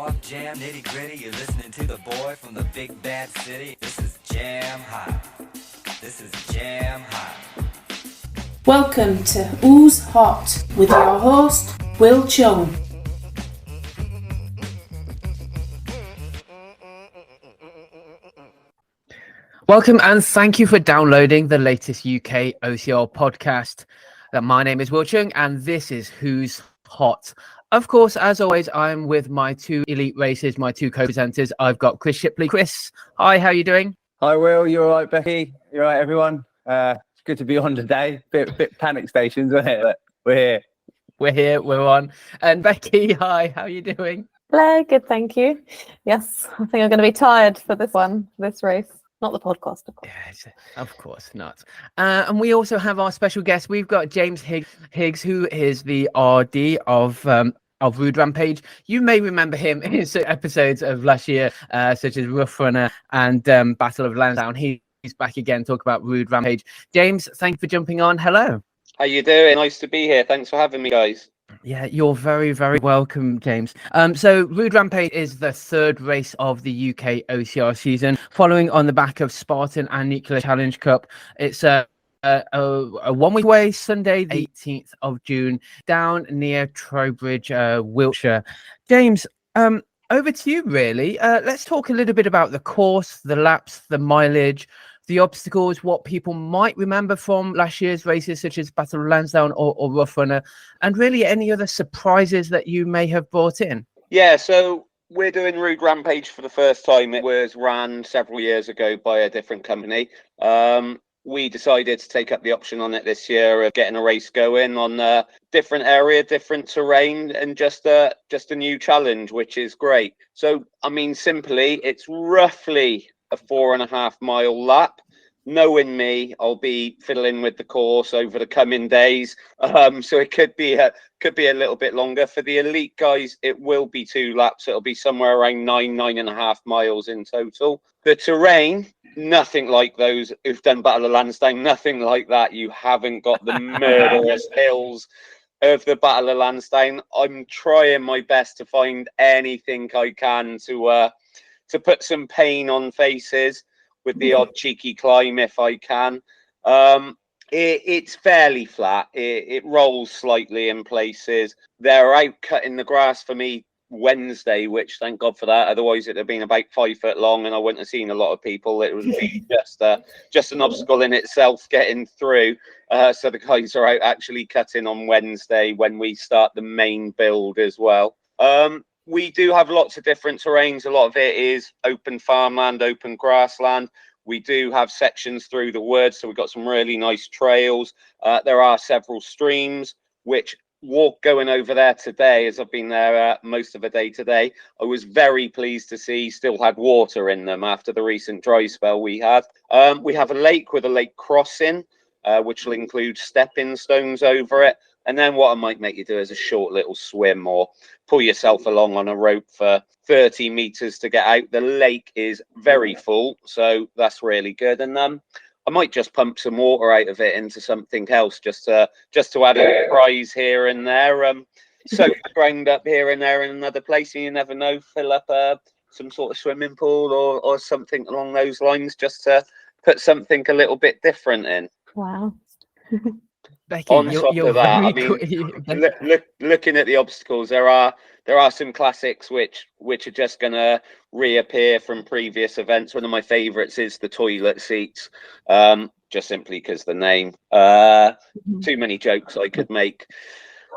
Hip-hop, jam, nitty-gritty. You're listening to the boy from the big bad city. This is Jam Hot. This is Jam Hot. Welcome to Who's Hot with your host, Wil Chung. Welcome and thank you for downloading the latest UKOCR podcast. My name is Wil Chung and this is Who's Hot. Of course, as always, I'm with my two elite races, my two co-presenters. I've got Chris Shipley. Chris, hi, how are you doing? Hi, Will. You all right, Becky? You all right, everyone? It's good to be on today. Bit panic stations, isn't it? But we're here. We're here, we're on. And Becky, hi, how are you doing? Hello, good, thank you. Yes, I think I'm going to be tired for this race. Not the podcast, of course. Yes, of course not. And we also have our special guest. We've got James Higgs, who is the RD of Rood Rampage. You may remember him in episodes of last year, such as Rough Runner and Battle of Lansdowne. He's back again, talk about Rood Rampage. James, thank you for jumping on. Hello. How you doing? Nice to be here. Thanks for having me, guys. Yeah, you're very, very welcome, James. So Rood Rampage is the third race of the UK OCR season, following on the back of Spartan and Nuclear Challenge Cup. It's a 1 week away, Sunday, the 18th of June, down near Trowbridge, Wiltshire. James, over to you, really. Let's talk a little bit about the course, the laps, the mileage, the obstacles, what people might remember from last year's races, such as Battle of Lansdowne or Rough Runner, and really any other surprises that you may have brought in. Yeah, so we're doing Rood Rampage for the first time. It was ran several years ago by a different company. We decided to take up the option on it this year of getting a race going on a different area, different terrain, and just a new challenge, which is great. So, I mean, simply, it's roughly a 4.5 mile lap. Knowing me, I'll be fiddling with the course over the coming days, so it could be a little bit longer. For the elite guys, it will be 2 laps. It'll be somewhere around 9.5 miles in total. The terrain, nothing like those who've done Battle of Lansdowne, nothing like that. You haven't got the murderous hills of the Battle of Lansdowne. I'm trying my best to find anything I can to put some pain on faces with the odd cheeky climb if I can. It's fairly flat. It rolls slightly in places. They're out cutting the grass for me Wednesday, which thank God for that. Otherwise, it'd have been about 5 foot long, and I wouldn't have seen a lot of people. It would be just an obstacle in itself getting through. So the guys are out actually cutting on Wednesday when we start the main build as well. We do have lots of different terrains. A lot of it is open farmland, open grassland. We do have sections through the woods, so we've got some really nice trails. There are several streams, which going over there today, as I've been there most of the day today, I was very pleased to see still had water in them after the recent dry spell we had. We have a lake with a lake crossing, which will include stepping stones over it. And then what I might make you do is a short little swim or pull yourself along on a rope for 30 meters to get out. The lake is very full, so that's really good. And I might just pump some water out of it into something else just to add a prize here and there. Soak the ground up here and there in another place, and you never know, fill up some sort of swimming pool or something along those lines, just to put something a little bit different in. Wow. Becky, On top of that, I mean, looking at the obstacles, there are some classics which are just going to reappear from previous events. One of my favourites is the toilet seats, just simply because the name. Too many jokes I could make.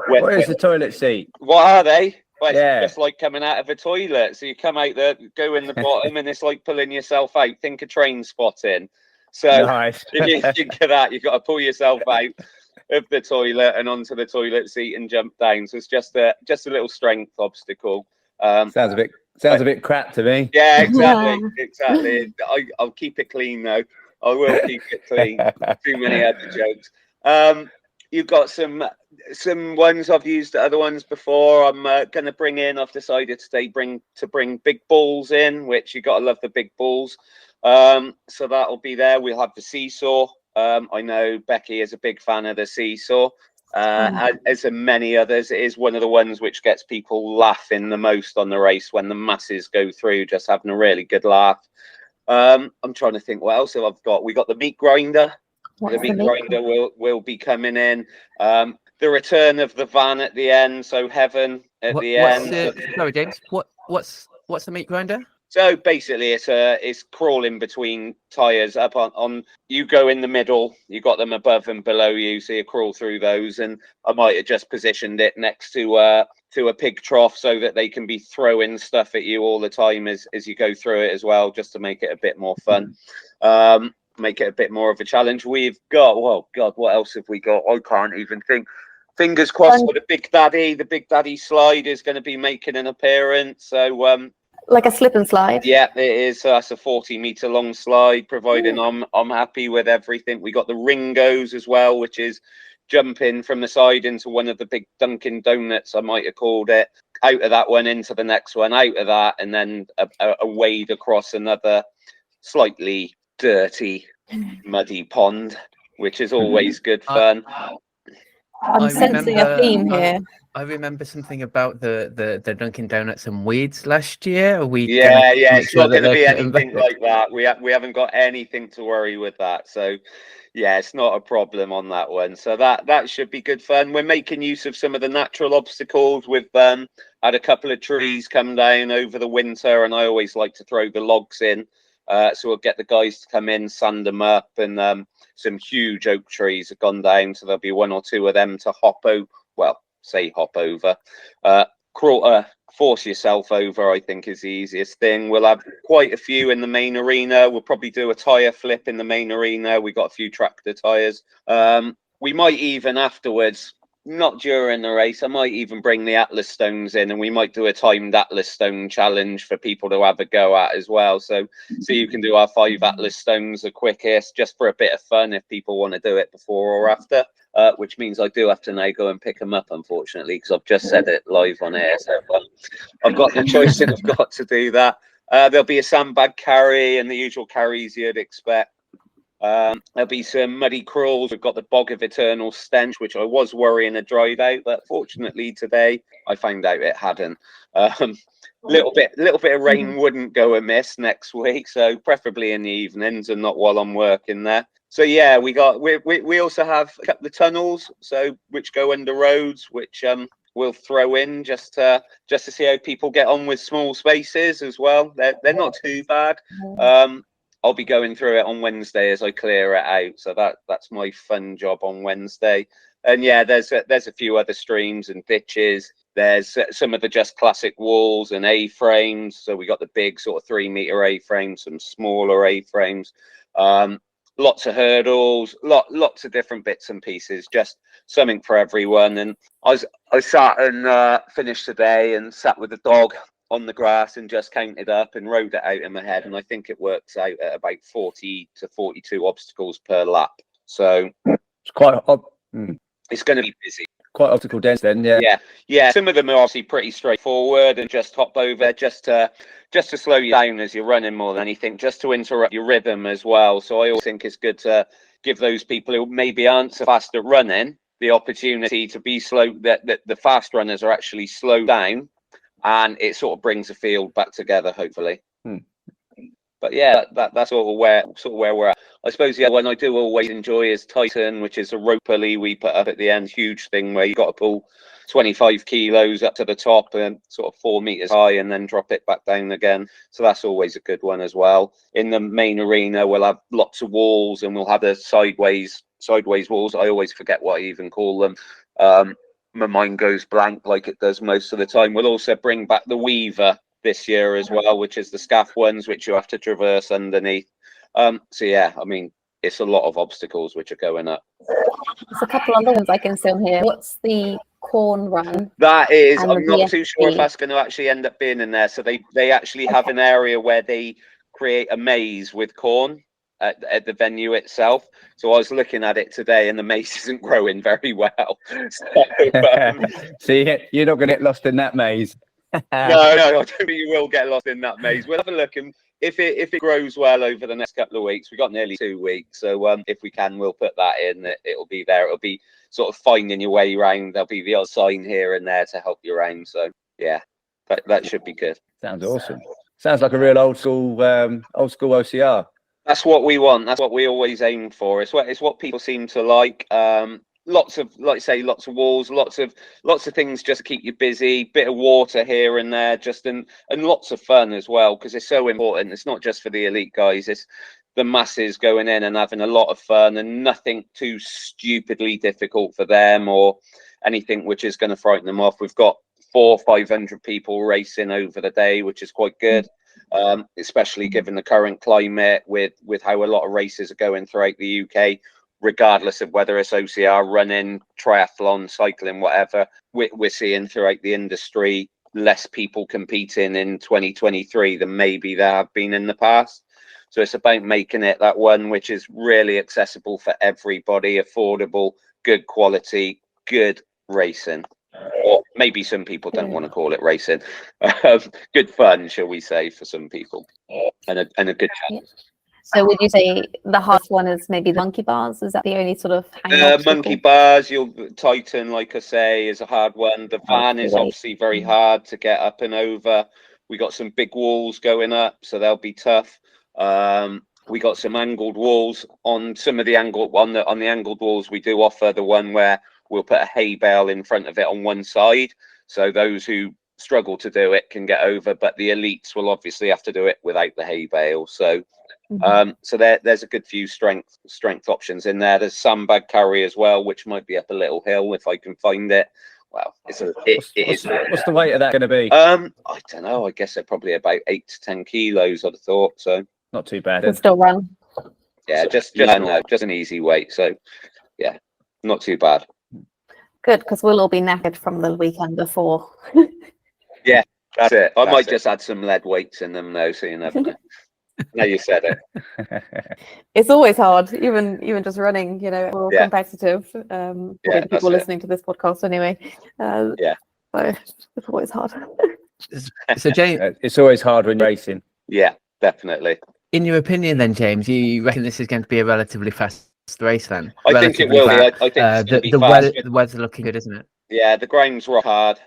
What is the toilet seat? What are they? Well, it's Yeah. just like coming out of a toilet. So you come out there, go in the bottom, and it's like pulling yourself out. Think of train spotting. So Nice. if you think of that, you've got to pull yourself out of the toilet and onto the toilet seat and jump down. So it's just a little strength obstacle. Sounds a bit crap to me. Yeah, exactly. I'll keep it clean though. I will keep it clean. Too many other jokes. You've got some ones I've used other ones before. I'm going to bring in. I've decided today to bring big balls in, which you got to love the big balls. So that'll be there. We'll have the seesaw. I know Becky is a big fan of the seesaw. as in many others, it is one of the ones which gets people laughing the most on the race when the masses go through, just having a really good laugh. I'm trying to think what else I've got. We got the meat grinder. The meat grinder will be coming in. The return of the van at the end, so heaven at the end. Sorry, James. What's the meat grinder? So basically, it's crawling between tires up on. You go in the middle. You got them above and below you, so you crawl through those. And I might have just positioned it next to a pig trough so that they can be throwing stuff at you all the time as you go through it as well, just to make it a bit more fun. Make it a bit more of a challenge. We've got, oh God, what else have we got? I can't even think. Fingers crossed for the Big Daddy. The Big Daddy slide is going to be making an appearance. So like a slip and slide. Yeah, it is. That's a 40-meter long slide. Providing I'm happy with everything. We got the Ringos as well, which is jumping from the side into one of the big Dunkin' Donuts, I might have called it. Out of that one into the next one, out of that, and then a wade across another slightly dirty, muddy pond, which is always good fun. I'm sensing a theme here. I remember something about the Dunkin' Donuts and weeds last year. It's not going to be anything like that. We haven't got anything to worry with that. So, yeah, it's not a problem on that one. So that should be good fun. We're making use of some of the natural obstacles. We've had a couple of trees come down over the winter, and I always like to throw the logs in. So we'll get the guys to come in, sand them up, and some huge oak trees have gone down. So there'll be one or two of them to hop over. Force yourself over, I think, is the easiest thing. We'll have quite a few in the main arena. We'll probably do a tyre flip in the main arena. We've got a few tractor tyres. We might even afterwards, not during the race, I might even bring the Atlas stones in, and we might do a timed Atlas stone challenge for people to have a go at as well. So you can do our 5 Atlas stones the quickest, just for a bit of fun if people want to do it before or after. Which means I do have to now go and pick them up, unfortunately, because I've just said it live on air. So I've got the choice and I've got to do that. There'll be a sandbag carry and the usual carries you'd expect. There'll be some muddy crawls. We've got the Bog of Eternal Stench, which I was worrying had dried out, but fortunately today I found out it hadn't. Little bit of rain wouldn't go amiss next week, so preferably in the evenings and not while I'm working there. So yeah, we also have a couple of tunnels, so which go under roads, which we'll throw in just to see how people get on with small spaces as well. They're not too bad. I'll be going through it on Wednesday as I clear it out. So that's my fun job on Wednesday. And yeah, there's a few other streams and ditches. There's some of the just classic walls and A-frames. So we got the big sort of 3-meter A-frames, some smaller A-frames. Lots of hurdles, lots of different bits and pieces, just something for everyone. And I sat and finished today and sat with the dog on the grass and just counted up and rode it out in my head. And I think it works out at about 40 to 42 obstacles per lap. So it's quite it's going to be busy. Quite obstacle dense then, yeah. Some of them are obviously pretty straightforward and just hop over just to slow you down as you're running more than anything, just to interrupt your rhythm as well. So I always think it's good to give those people who maybe aren't so fast at running the opportunity to be slow. That the fast runners are actually slowed down, and it sort of brings the field back together, hopefully. But yeah, that's sort of where we're at. I suppose the other one I do always enjoy is Titan, which is a rope pulley we put up at the end. Huge thing where you got to pull 25 kilos up to the top and sort of 4 meters high and then drop it back down again. So that's always a good one as well. In the main arena, we'll have lots of walls and we'll have the sideways walls. I always forget what I even call them. My mind goes blank like it does most of the time. We'll also bring back the Weaver this year as well, which is the scaff ones which you have to traverse underneath. So yeah, I mean, it's a lot of obstacles which are going up. There's a couple other ones I can see on here. What's the corn run? That is, I'm not too sure if that's going to actually end up being in there. So they actually have an area where they create a maze with corn at the venue itself. So I was looking at it today and the maze isn't growing very well. See, you're not going to get lost in that maze. No, I don't think you will get lost in that maze. We'll have a look, and if it grows well over the next couple of weeks, we've got nearly 2 weeks. So if we can, we'll put that in. It'll be there. It'll be sort of finding your way around. There'll be the odd sign here and there to help you around. So yeah, that should be good. Sounds awesome. Sounds like a real old school OCR. That's what we want. That's what we always aim for. It's what people seem to like. Lots of, like I say, lots of walls, lots of things just to keep you busy. Bit of water here and there, and lots of fun as well, because it's so important. It's not just for the elite guys. It's the masses going in and having a lot of fun, and nothing too stupidly difficult for them or anything which is going to frighten them off. We've got 400 or 500 people racing over the day, which is quite good. Especially given the current climate with how a lot of races are going throughout the UK, regardless of whether it's OCR, running, triathlon, cycling, whatever. We're seeing throughout the industry less people competing in 2023 than maybe there have been in the past. So it's about making it that one which is really accessible for everybody, affordable, good quality, good racing. Or maybe some people don't want to call it racing. Good fun, shall we say, for some people, and a good chance. So would you say the hardest one is maybe the monkey bars? Is that the only sort of monkey bars? Titan, like I say, is a hard one. The van is obviously very hard to get up and over. We got some big walls going up, so they'll be tough. We got some angled walls on some of the on the angled walls. We do offer the one where we'll put a hay bale in front of it on one side, so those who struggle to do it can get over, but the elites will obviously have to do it without the hay bale. So so there's a good few strength options in there. There's sandbag carry as well, which might be up a little hill if I can find it. Well, what's the weight of that going to be? I don't know. I guess they're probably about 8 to 10 kilos, I'd have thought. So not too bad. Can still run. Yeah, just an easy weight. So yeah, not too bad. Good, because we'll all be knackered from the weekend before. Yeah, that's it. I might just add some lead weights in them now, so you never know. Now you said it. It's always hard, even just running. We're all competitive. Probably people listening to this podcast anyway. So it's always hard. So James, it's always hard when you're racing. Yeah, definitely. In your opinion, then, James, you reckon this is going to be a relatively fast race then? I think it will be. I think the weather's looking good, isn't it? Yeah, the ground's rock hard.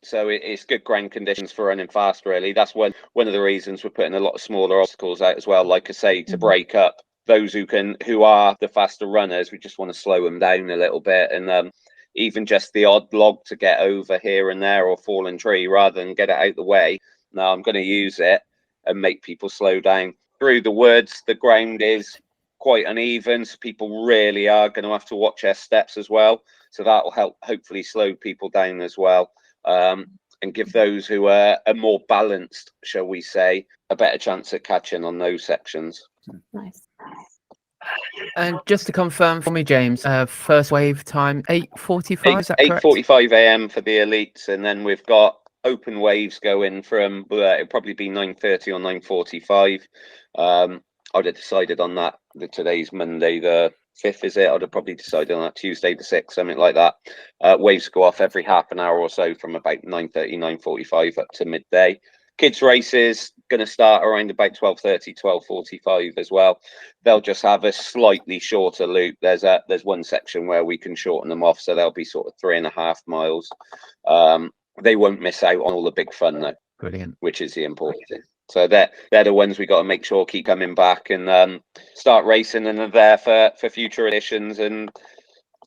So it's good ground conditions for running fast, really. That's one of the reasons we're putting a lot of smaller obstacles out as well. Like I say, to break up those who are the faster runners. We just want to slow them down a little bit, and even just the odd log to get over here and there, or fallen tree, rather than get it out the way. No, I'm going to use it and make people slow down. Through the woods, the ground is quite uneven, so people really are going to have to watch their steps as well. So that will help hopefully slow people down as well. And give those who are more balanced, shall we say, a better chance at catching on those sections. Nice. And just to confirm for me, James, first wave time 8:45. Is that correct? 8:45 a.m. for the elites, and then we've got open waves going from it'll probably be 9:30 or 9:45. I'd have decided on that. Today's Monday the 5th, is it? I'd have probably decided on that Tuesday the 6th, something like that. Waves go off every half an hour or so from about 9:30, 9:45 up to midday. Kids races going to start around about 12:30, 12:45 as well. They'll just have a slightly shorter loop. There's one section where we can shorten them off, so they'll be sort of 3.5 miles. They won't miss out on all the big fun though. Brilliant. Which is the important thing. So they're the ones we got to make sure keep coming back and start racing, and are there for future editions and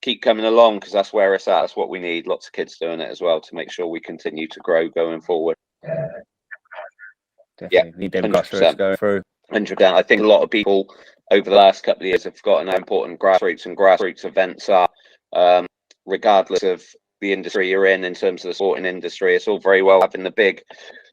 keep coming along, because that's where it's at. That's what we need. Lots of kids doing it as well to make sure we continue to grow going forward. Definitely. Need them grassroots going through. 100%. I think a lot of people over the last couple of years have forgotten how important grassroots events are, regardless of the industry you're in terms of the sporting industry. It's all very well having the big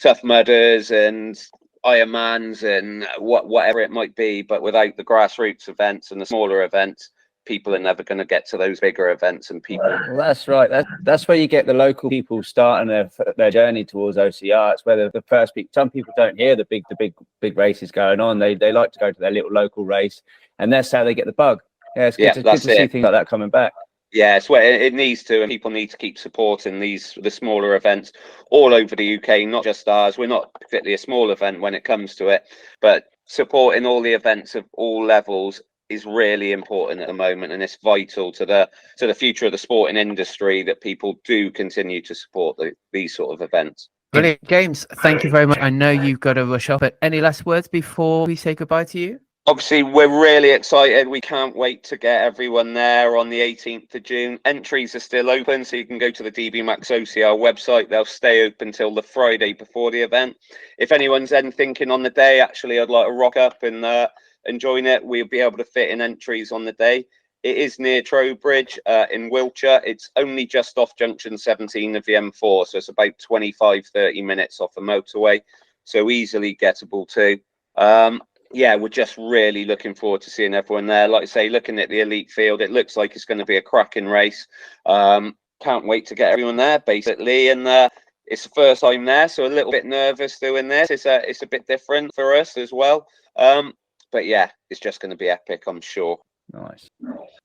tough mudders and Ironmans and whatever it might be, but without the grassroots events and the smaller events, people are never going to get to those bigger events. And people, well, that's right. That's where you get the local people starting their journey towards OCR. It's where the first people. Some people don't hear the big races going on. They like to go to their little local race, and that's how they get the bug. Yeah, it's good to see things like that coming back. Yeah, it's where it needs to, and people need to keep supporting the smaller events all over the UK, not just ours. We're not particularly a small event when it comes to it, but supporting all the events of all levels is really important at the moment, and it's vital to the future of the sporting industry that people do continue to support these sort of events. Brilliant. James, thank you very much. I know you've got to rush off, but any last words before we say goodbye to you? Obviously, we're really excited. We can't wait to get everyone there on the 18th of June. Entries are still open, so you can go to the DB Max OCR website. They'll stay open till the Friday before the event. If anyone's then thinking on the day, actually, I'd like to rock up and join it, we'll be able to fit in entries on the day. It is near Trowbridge in Wiltshire. It's only just off junction 17 of the M4, so it's about 25-30 minutes off the motorway, so easily gettable too. Yeah, we're just really looking forward to seeing everyone there. Like I say, looking at the elite field, it looks like it's going to be a cracking race. Can't wait to get everyone there, basically. And it's the first time there, so a little bit nervous doing this. It's a bit different for us as well. But yeah, it's just going to be epic, I'm sure. Nice.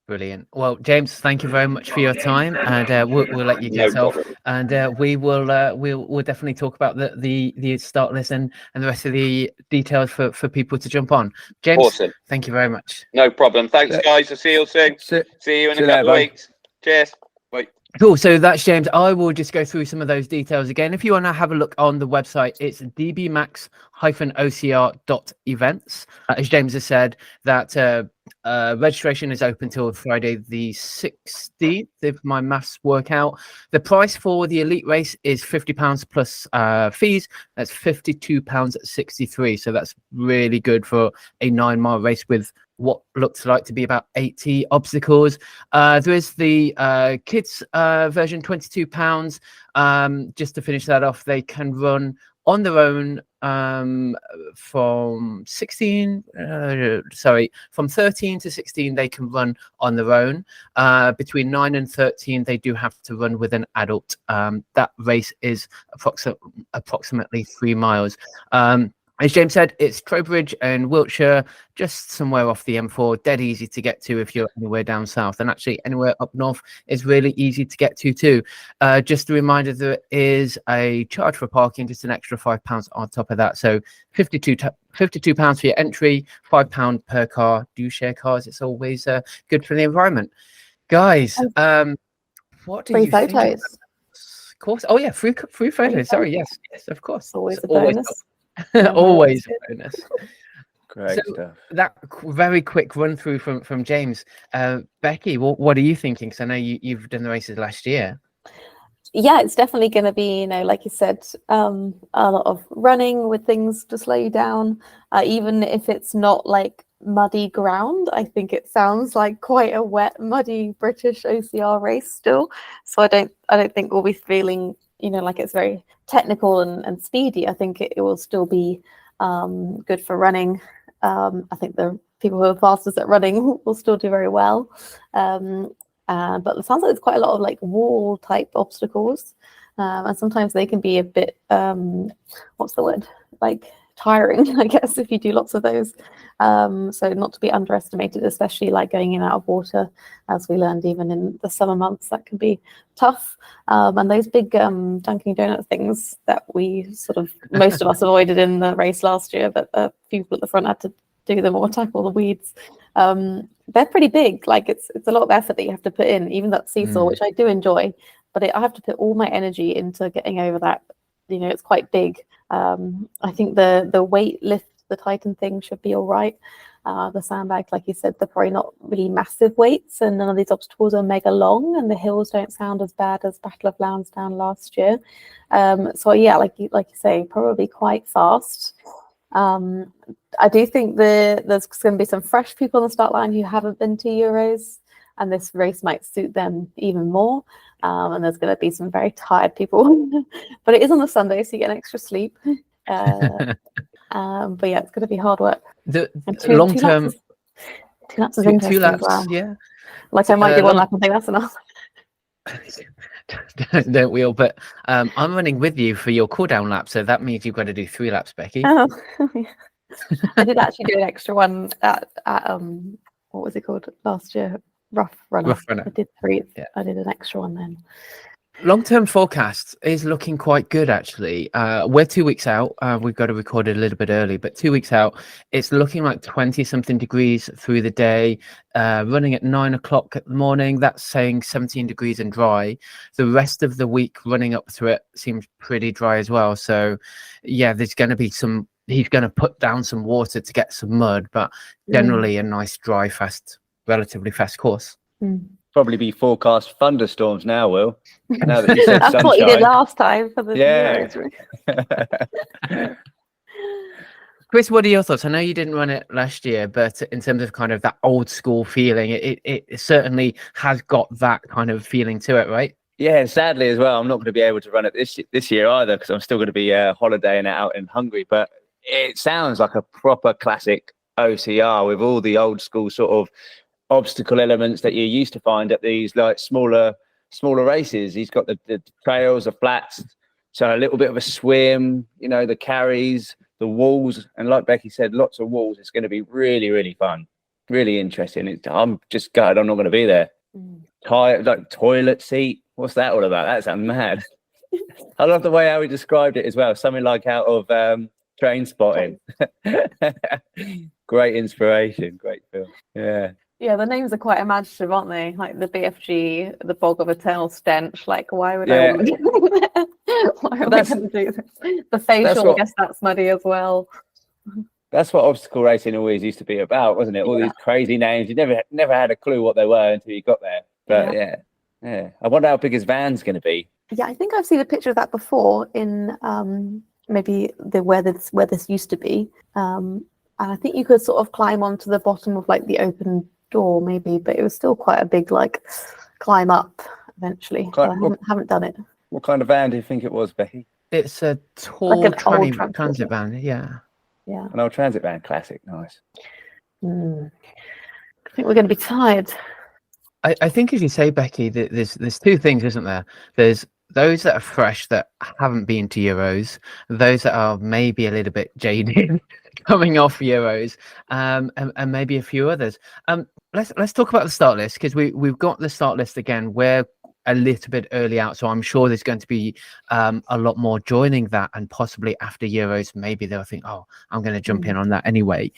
Brilliant. Well, James, thank you very much for your time, and we'll let you get off. And we'll definitely talk about the start list and the rest of the details for people to jump on. James, awesome. Thank you very much. No problem. Thanks, guys. I'll see you soon. See you in a couple of weeks. Cheers. Bye. Cool. So that's James. I will just go through some of those details again. If you want to have a look on the website, it's dbmax-ocr.events. As James has said, that registration is open till Friday the 16th, if my maths work out. The price for the elite race is £50 plus fees. That's £52.63. So that's really good for a 9-mile race with what looks like to be about 80 obstacles. There is the kids version, £22. Just to finish that off, they can run on their own from 13 to 16 they can run on their own. Between 9 and 13 they do have to run with an adult. That race is approximately 3 miles. As James said, it's Trowbridge and Wiltshire, just somewhere off the M4, dead easy to get to if you're anywhere down south, and actually anywhere up north is really easy to get to too. Just a reminder, there is a charge for parking, just an extra £5 on top of that. So £52 for your entry, £5 per car. Do you share cars? It's always good for the environment. Guys, what do you think? Photos. Of course. Oh yeah, free photos. Sorry, yes, of course. Always a bonus. Always a bonus. Great stuff. That very quick run through from James. Becky, what are you thinking? Because I know you've done the races last year. Yeah, it's definitely going to be, like you said, a lot of running with things to slow you down. Even if it's not like muddy ground, I think it sounds like quite a wet, muddy British OCR race still. So I don't think we'll be feeling like it's very technical and speedy. I think it will still be good for running. I think the people who are fastest at running will still do very well. But it sounds like it's quite a lot of like wall type obstacles. And sometimes they can be a bit, what's the word? Like tiring, I guess, if you do lots of those. So not to be underestimated, especially like going in and out of water, as we learned even in the summer months, that can be tough. And those big Dunkin' Donut things that we most of us avoided in the race last year, but a few people at the front had to do them or tackle the weeds. They're pretty big. Like it's a lot of effort that you have to put in, even that seesaw, which I do enjoy, but I have to put all my energy into getting over that. It's quite big. I think the weight lift, the Titan thing should be all right. The sandbags, like you said, they're probably not really massive weights, and none of these obstacles are mega long, and the hills don't sound as bad as Battle of Lansdowne last year. So yeah, like you say, probably quite fast. I do think there's going to be some fresh people on the start line who haven't been to Euros, and this race might suit them even more. And there's going to be some very tired people, but it is on a Sunday, so you get an extra sleep. But yeah, it's going to be hard work. The long term, 2 laps is interesting. 2 laps, as well. yeah. Like I might do 1 lap and think that's enough. Don't we all? But I'm running with you for your cool down lap, so that means you've got to do 3 laps, Becky. Oh, I did actually do an extra one at what was it called last year? rough runner. Rough runner. I did 3. Yeah. I did an extra one then. Long-term forecast is looking quite good, actually. We're 2 weeks out. We've got to record it a little bit early, but 2 weeks out, it's looking like 20-something degrees through the day, running at 9 o'clock at the morning. That's saying 17 degrees and dry. The rest of the week running up through it seems pretty dry as well. So, yeah, there's going to be some... He's going to put down some water to get some mud, but generally a nice, dry, relatively fast course. Probably be forecast thunderstorms now, Will. Now that you said That's sunshine. what you did last time for the Yeah. Euros. Chris, what are your thoughts? I know you didn't run it last year, but in terms of kind of that old school feeling, it certainly has got that kind of feeling to it, right? Yeah, sadly as well, I'm not going to be able to run it this year either because I'm still going to be holidaying out in Hungary. But it sounds like a proper classic OCR with all the old school sort of obstacle elements that you used to find at these like smaller races. He's got the trails, the flats, so a little bit of a swim, you know, the carries, the walls, and like Becky said, lots of walls. It's going to be really, really fun, really interesting. I'm just gutted I'm not going to be there. Like toilet seat, what's that all about? That sounds mad. I love the way how he described it as well, something like out of Train Spotting. Great inspiration, great film. Yeah, the names are quite imaginative, aren't they? Like the BFG, the Bog of Eternal Stench. Like, why would I want to go there? Why are we going to do this? The facial, I guess that's muddy as well. That's what obstacle racing always used to be about, wasn't it? All these crazy names. You never had a clue what they were until you got there. But yeah. I wonder how big his van's going to be. Yeah, I think I've seen a picture of that before in maybe where this used to be. And I think you could sort of climb onto the bottom of like the open door maybe, but it was still quite a big like climb up eventually. So I haven't done it. What kind of van do you think it was, Becky? It's a tall Like an old transit van, yeah. An old transit van, classic, nice. I think we're going to be tired. I think, as you say, Becky, that there's two things, isn't there? There's those that are fresh that haven't been to Euros, those that are maybe a little bit jaded coming off Euros, and maybe a few others. Let's talk about the start list, because we've got the start list again. We're a little bit early out, so I'm sure there's going to be a lot more joining that, and possibly after Euros, maybe they'll think, oh, I'm going to jump in on that anyway.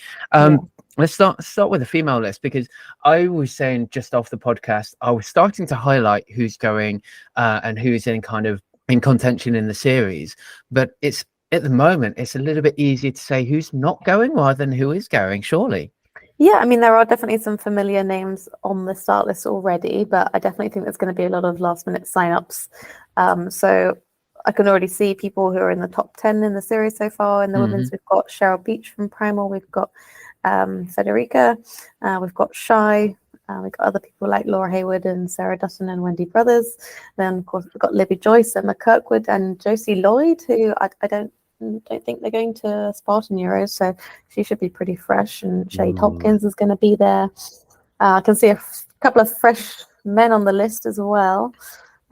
Let's start with the female list, because I was saying just off the podcast, I was starting to highlight who's going and who's in contention in the series, but it's at the moment it's a little bit easier to say who's not going rather than who is going, surely. Yeah, I mean, there are definitely some familiar names on the start list already, but I definitely think there's going to be a lot of last-minute sign-ups. So I can already see people who are in the top 10 in the series so far. In the women's, we've got Cheryl Beach from Primal, we've got Federica, we've got Shy, we've got other people like Laura Hayward and Sarah Dutton and Wendy Brothers. Then, of course, we've got Libby Joyce, Emma Kirkwood, and Josie Lloyd, who I don't think they're going to Spartan Euros, so she should be pretty fresh. And Shay Tompkins is going to be there. I can see a couple of fresh men on the list as well,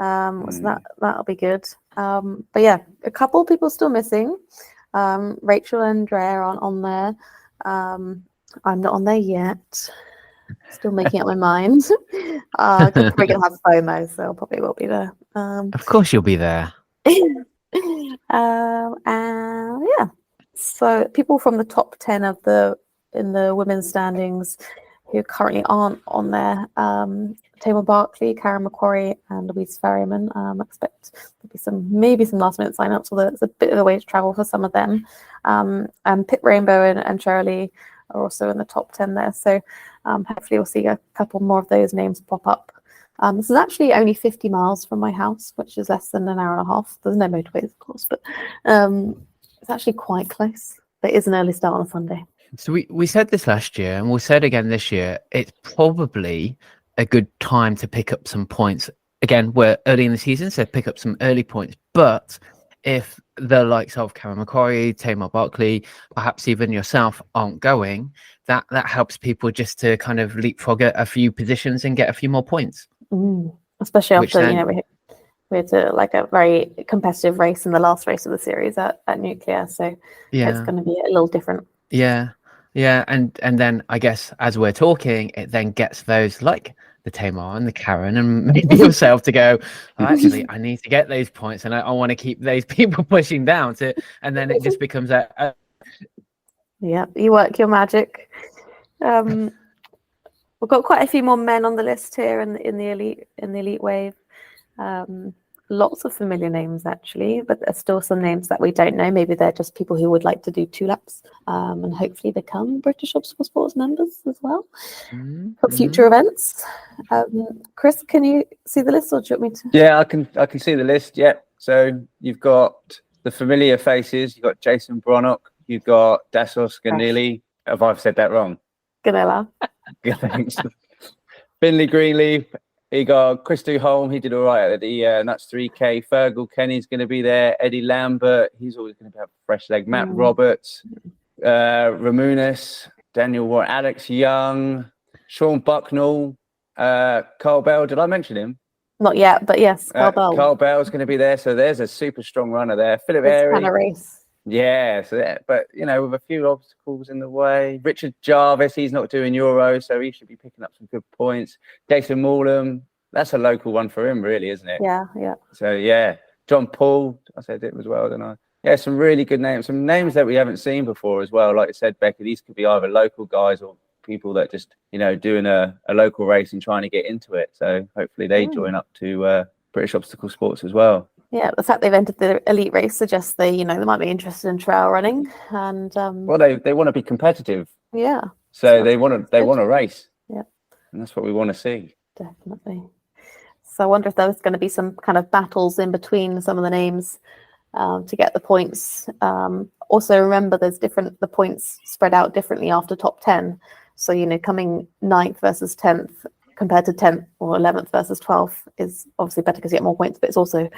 so that'll be good. But yeah, a couple of people still missing. Rachel and Andrea aren't on there. I'm not on there yet. Still making up my mind. I'm probably going to have FOMO, so I probably will be there. Of course you'll be there. Yeah, so people from the top 10 in the women's standings who currently aren't on there: Tamar Barkley, Karen McQuarrie, and Louise Ferryman. I expect there'll be maybe some last minute sign-ups, although it's a bit of a way to travel for some of them. And Pip Rainbow and Shirley are also in the top 10 there, so hopefully we'll see a couple more of those names pop up. This is actually only 50 miles from my house, which is less than an hour and a half. There's no motorways, of course, but it's actually quite close. But it is an early start on a Sunday. So we said this last year, and we'll say it again this year. It's probably a good time to pick up some points. Again, we're early in the season, so pick up some early points. But if the likes of Karen McQuarrie, Tamar Barkley, perhaps even yourself aren't going, that helps people just to kind of leapfrog a few positions and get a few more points. Especially after we had like a very competitive race in the last race of the series at Nuclear, so it's going to be a little different. Yeah, and then I guess as we're talking, it then gets those like the Tamar and the Karen and maybe yourself to go, oh, actually, I need to get those points and I want to keep those people pushing down to, and then it just becomes Yeah, you work your magic. We've got quite a few more men on the list here in the elite wave. Lots of familiar names actually, but there's still some names that we don't know. Maybe they're just people who would like to do 2 laps and hopefully become British Obstacle Sports members as well for future events. Chris, can you see the list, or do you want me to? Yeah, I can see the list. Yeah, so you've got the familiar faces. You've got Jason Bronnock. You've got Dassos Ganili. Have I said that wrong? Ganella. Thanks. Finley Greenleaf. You got Chris Duholm, he did all right at the Nuts 3K. Fergal Kenny's going to be there. Eddie Lambert, he's always going to have a fresh leg. Matt Roberts, Ramunis, Daniel Warren, Alex Young, Sean Bucknell, Carl Bell. Did I mention him? Not yet, but yes, Carl Bell. Carl Bell's going to be there, so there's a super strong runner there. Philip Airy. Kind of race. Yeah, but with a few obstacles in the way. Richard Jarvis, he's not doing Euro, so he should be picking up some good points. Jason Morlam, that's a local one for him, really, isn't it? Yeah. So yeah, John Paul, I said it as well, didn't I? Yeah, some really good names, some names that we haven't seen before as well. Like I said, Becky, these could be either local guys or people that just doing a local race and trying to get into it. So hopefully they join up to British Obstacle Sports as well. Yeah, the fact they've entered the elite race suggests they might be interested in trail running, and well, they want to be competitive. Yeah. So they want to race. Yeah. And that's what we want to see. Definitely. So I wonder if there's going to be some kind of battles in between some of the names to get the points. Also, remember, the points spread out differently after top 10. So coming 9th versus 10th. Compared to 10th or 11th versus 12th is obviously better because you get more points, but it's also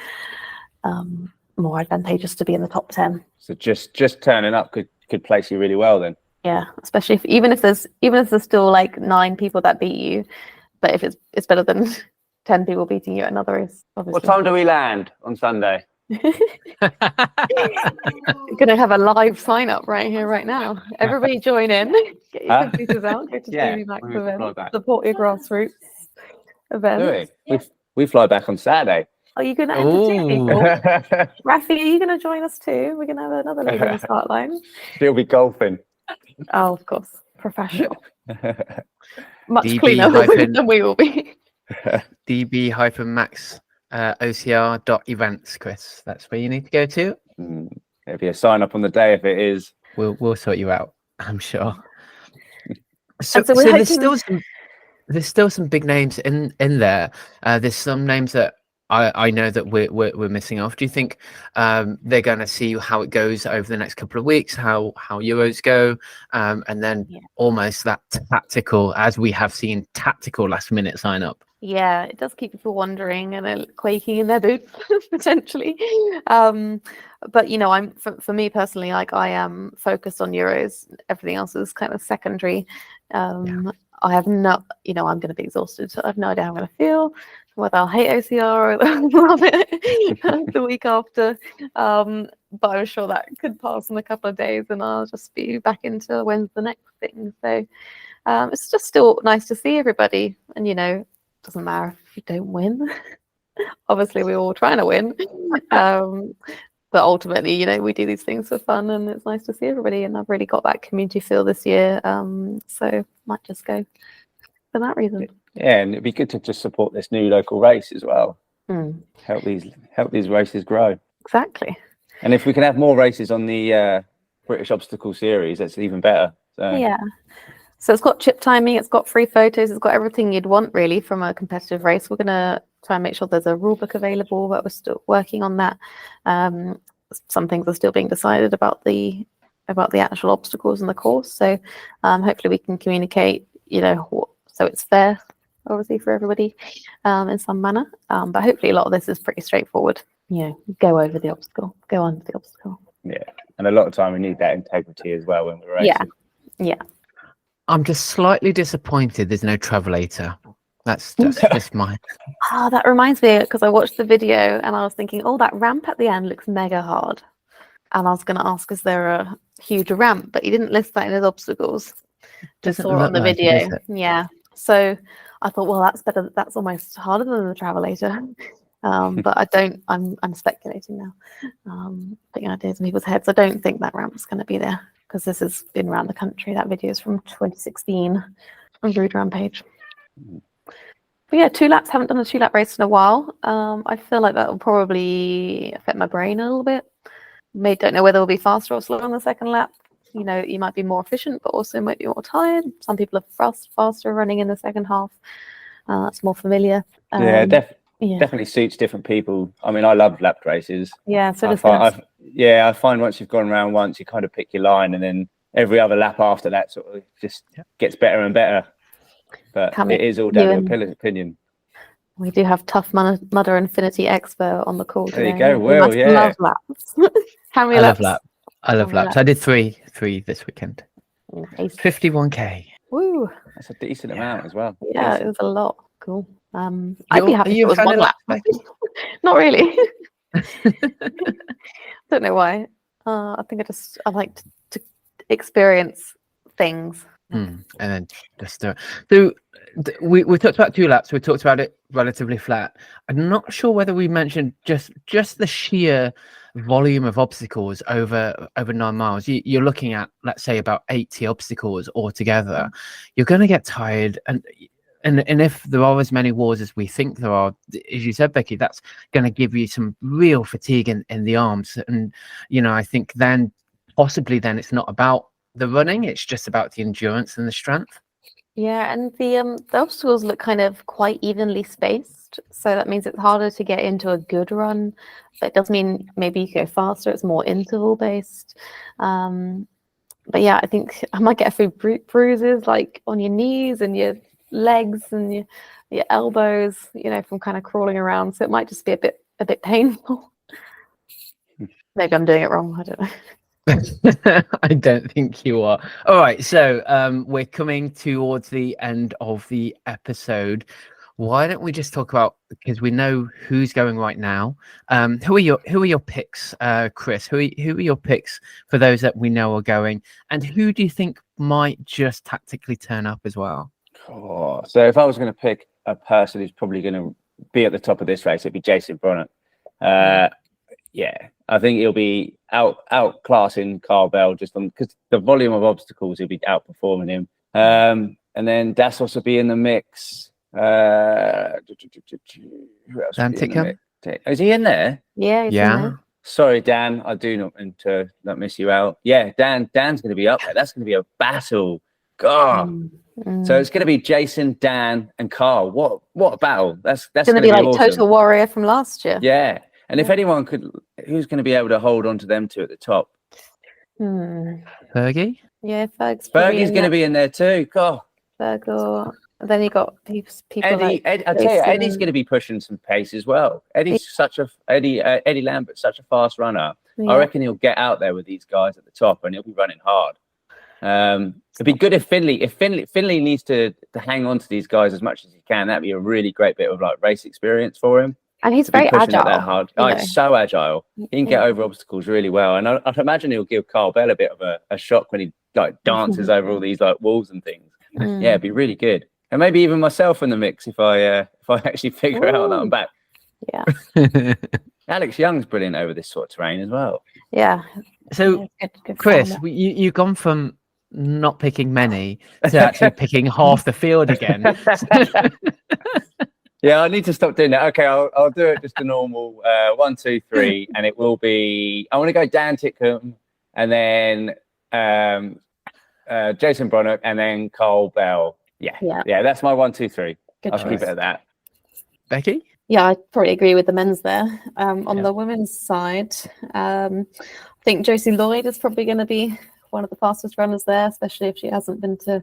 more advantageous to be in the top 10. So just turning up could place you really well then. Yeah, especially if even if there's still like 9 people that beat you, but if it's better than 10 people beating you at another race. Obviously. What time do we land on Sunday? You're gonna have a live sign up right here, right now. Everybody join in. Get your computers out. Go to TV Max event. Support your grassroots events. We fly back on Saturday. Are you gonna entertain people? Rafi, are you gonna join us too? We're gonna have another lady on the start line. She'll be golfing. Oh, of course, professional. Much cleaner than we will be. DB-Max. OCR.events, Chris. That's where you need to go to. It'll be a sign up on the day if it is. We'll sort you out, I'm sure. So there's still some big names in there. There's some names that I know that we're missing off. Do you think they're going to see how it goes over the next couple of weeks, how Euros go, and then almost that tactical, as we have seen, tactical last minute sign up? Yeah, it does keep people wondering and quaking in their boots potentially. But I'm for me personally, like I am focused on Euros. Everything else is kind of secondary. I have not, I'm going to be exhausted. So I have no idea how I'm going to feel, whether I'll hate OCR or love it the week after. But I'm sure that could pass in a couple of days and I'll just be back into when's the next thing. So it's just still nice to see everybody. And, doesn't matter if you don't win. Obviously, we're all trying to win. But ultimately, we do these things for fun and it's nice to see everybody. And I've really got that community feel this year. So might just go for that reason. Yeah, and it'd be good to just support this new local race as well. Help these races grow. Exactly. And if we can have more races on the British Obstacle Series, that's even better. So. Yeah. So it's got chip timing, it's got free photos, it's got everything you'd want really from a competitive race. We're going to try and make sure there's a rule book available, but we're still working on that. Some things are still being decided about the actual obstacles in the course. So hopefully we can communicate, so it's fair, obviously, for everybody in some manner. But hopefully a lot of this is pretty straightforward. Go over the obstacle, go under the obstacle. Yeah, and a lot of time we need that integrity as well when we're racing. Yeah. I'm just slightly disappointed there's no travelator. That's just mine. Oh, that reminds me, because I watched the video and I was thinking, that ramp at the end looks mega hard. And I was going to ask, is there a huge ramp? But he didn't list that in his obstacles. Just saw it on the video. Yeah. So I thought, well, that's better. That's almost harder than the Travelator. But I'm speculating now. Putting ideas in people's heads. I don't think that ramp is going to be there because this has been around the country. That video is from 2016 on Rood Rampage. But yeah, 2 laps. Haven't done a 2-lap race in a while. I feel like that will probably affect my brain a little bit. Don't know whether it'll be faster or slower on the second lap. You know, you might be more efficient, but also might be more tired. Some people are faster running in the second half. That's more familiar. Definitely suits different people. I mean, I love lap races. Yeah, so I find once you've gone around once, you kind of pick your line, and then every other lap after that sort of just gets better and better. But it is all down to opinion. We do have Tough Mudder Infinity Expert on the call today. There you go, Will. Yeah, love laps. How many laps? I love laps. I did three this weekend. Nice. 51k. Woo! That's a decent amount as well. Yeah, it was a lot. Cool. I'd be happy if it was 1 lap. Not really. Don't know why. I think I like to experience things. And then just so we talked about 2 laps. We talked about it relatively flat. I'm not sure whether we mentioned just the sheer volume of obstacles over 9 miles. You're looking at, let's say, about 80 obstacles altogether. You're going to get tired, and if there are as many wars as we think there are, as you said, Becky, that's going to give you some real fatigue in the arms. And I think then possibly it's not about the running, it's just about the endurance and the strength. Yeah, and the obstacles look kind of quite evenly spaced, so that means it's harder to get into a good run, but it does mean maybe you go faster. It's more interval based. But yeah, I think I might get a few bruises like on your knees and your legs and your elbows, from kind of crawling around, so it might just be a bit painful. Maybe I'm doing it wrong, I don't know. I don't think you are. All right, so we're coming towards the end of the episode. Why don't we just talk about, because we know who's going right now. Who are your picks, Chris? Who are your picks for those that we know are going, and who do you think might just tactically turn up as well? Oh, so if I was going to pick a person who's probably going to be at the top of this race, it'd be Jason Bronner. Yeah, I think he'll be outclassing Carl Bell just because the volume of obstacles, he'll be outperforming him. And then Dassos will be in the mix. Who else Dan will be in the mix? Is he in there? Yeah, he's in there. Sorry, Dan, I do not mean to not miss you out. Yeah, Dan's going to be up there. That's going to be a battle. God. So it's going to be Jason, Dan, and Carl. What a battle! That's going to be like awesome. Total Warrior from last year. Yeah, and if anyone could, who's going to be able to hold on to them two at the top? Fergie. Yeah, Fergie's going to be in there too. God. Fergie. Then you got people Eddie. like I tell you, Eddie's going to be pushing some pace as well. Eddie Lambert's such a fast runner. Yeah. I reckon he'll get out there with these guys at the top, and he'll be running hard. It'd be good if Finley needs to hang on to these guys as much as he can. That'd be a really great bit of like race experience for him. And he's very agile. That hard. He's so agile. He can get over obstacles really well. And I'd imagine he'll give Carl Bell a bit of a shock when he like dances over all these like walls and things. Yeah, it'd be really good. And maybe even myself in the mix if I actually figure out that I'm back. Yeah. Alex Young's brilliant over this sort of terrain as well. Yeah. So, good Chris, you've gone from not picking many to actually picking half the field again. Yeah, I need to stop doing that. Okay, I'll do it just a normal 1, 2, 3, and it will be. I want to go Dan Titcomb, and then Jason Bronner, and then Carl Bell. Yeah. That's my 1, 2, 3. I'll keep it at that. Becky? Yeah, I probably agree with the men's there. On the women's side, I think Josie Lloyd is probably going to be one of the fastest runners there, especially if she hasn't been to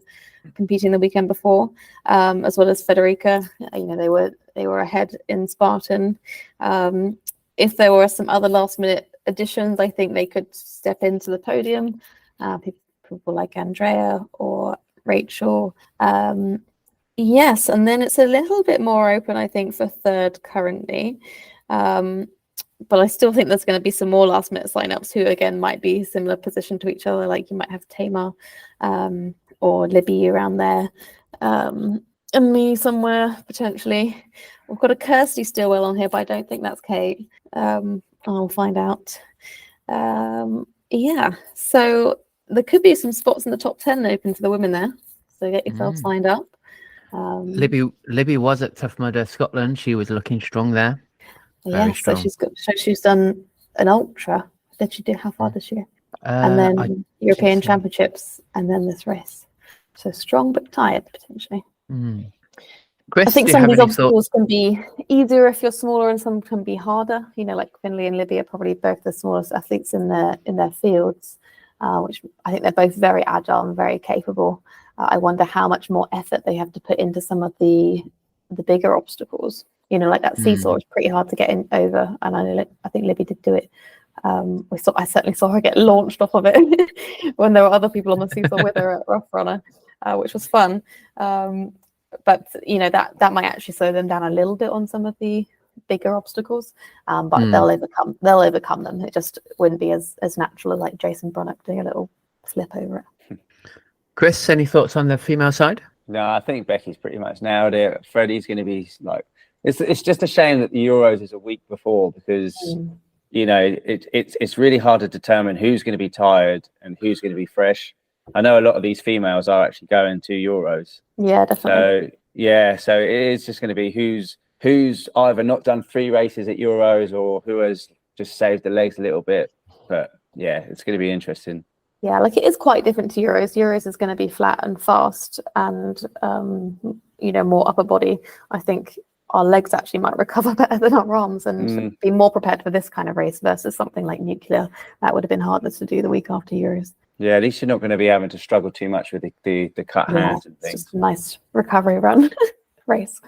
competing the weekend before, as well as Federica. They were ahead in Spartan. If there were some other last minute additions, I think they could step into the podium. People like Andrea or Rachel. Yes, and then it's a little bit more open, I think, for third currently. But I still think there's going to be some more last minute signups who, again, might be similar position to each other. Like you might have Tamar or Libby around there. and me somewhere potentially. We've got a Kirsty Stillwell on here, but I don't think that's Kate. I'll find out. Yeah, so there could be some spots in the top 10 open to the women there. So get yourself signed up. Libby was at Tough Mudder Scotland. She was looking strong there. Very strong. So she's done an ultra. Did she do? How far this year? And then European Championships, and then this race. So strong but tired potentially. Chris, I think do you some of have these any obstacles can be easier if you're smaller, and some can be harder. You know, like Finley and Libby are probably both the smallest athletes in their fields, which I think they're both very agile and very capable. I wonder how much more effort they have to put into some of the bigger obstacles. You know, like that seesaw is pretty hard to get in over, and I think Libby did do it. I certainly saw her get launched off of it when there were other people on the seesaw with her at Rough Runner, which was fun. But you know, that might actually slow them down a little bit on some of the bigger obstacles. But they'll overcome them. It just wouldn't be as natural as like Jason Brunnock doing a little flip over it. Chris, any thoughts on the female side? No, I think Becky's pretty much nailed it. Freddie's going to be like, it's just a shame that the Euros is a week before, because you know it's really hard to determine who's going to be tired and who's going to be fresh. I know a lot of these females are actually going to Euros. Yeah, definitely. So it is just going to be who's either not done 3 races at Euros or who has just saved the legs a little bit. But yeah, it's going to be interesting. Yeah, like it is quite different to Euros. Euros is going to be flat and fast and, you know, more upper body. I think our legs actually might recover better than our arms and be more prepared for this kind of race versus something like nuclear. That would have been harder to do the week after Euros. Yeah, at least you're not going to be having to struggle too much with the cut hands and things. It's just a nice recovery run race.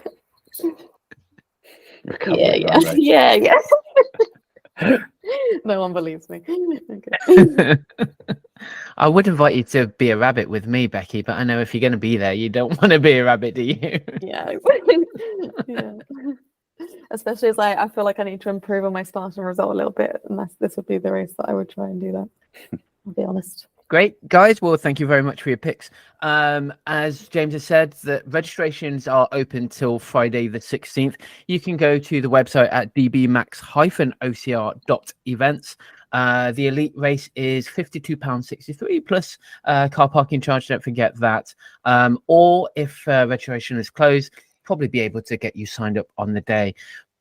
Yeah. No one believes me. Okay. I would invite you to be a rabbit with me, Becky, but I know if you're going to be there, you don't want to be a rabbit, do you? Yeah. Yeah. Especially as I feel like I need to improve on my Spartan result a little bit, and this would be the race that I would try and do that. I'll be honest. Great, guys. Well, thank you very much for your picks. As James has said, the registrations are open till Friday the 16th. You can go to the website at dbmax-ocr.events. The elite race is £52.63 plus car parking charge. Don't forget that. Or if registration is closed, probably be able to get you signed up on the day.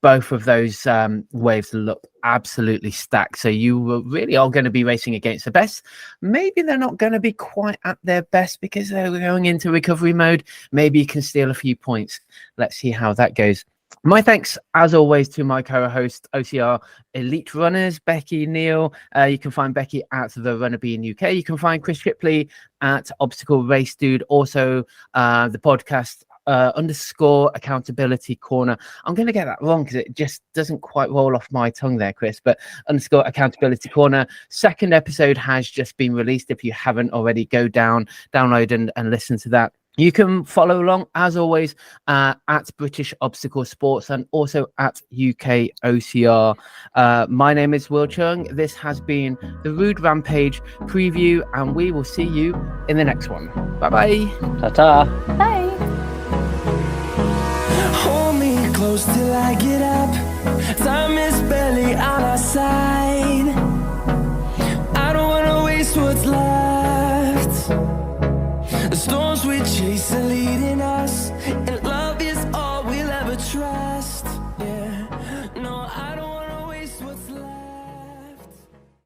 Both of those waves look absolutely stacked. So you really are going to be racing against the best. Maybe they're not going to be quite at their best because they're going into recovery mode. Maybe you can steal a few points. Let's see how that goes. My thanks, as always, to my co-host, OCR Elite Runners, Becky, Neal. You can find Becky at The Runner Bee in UK. You can find Chris Shipley at Obstacle Race Dude. Also, the podcast _ accountability corner. I'm going to get that wrong because it just doesn't quite roll off my tongue there, Chris, but _ accountability corner. Second episode has just been released. If you haven't already, go download and listen to that. You can follow along, as always, at British Obstacle Sports and also at UKOCR. My name is Wil Chung. This has been the Rood Rampage preview, and we will see you in the next one. Bye-bye. Ta-ta. Bye. Hold me close till I get up. Time is barely on our side. I don't wanna waste what's left. The storms we chase are leading us. And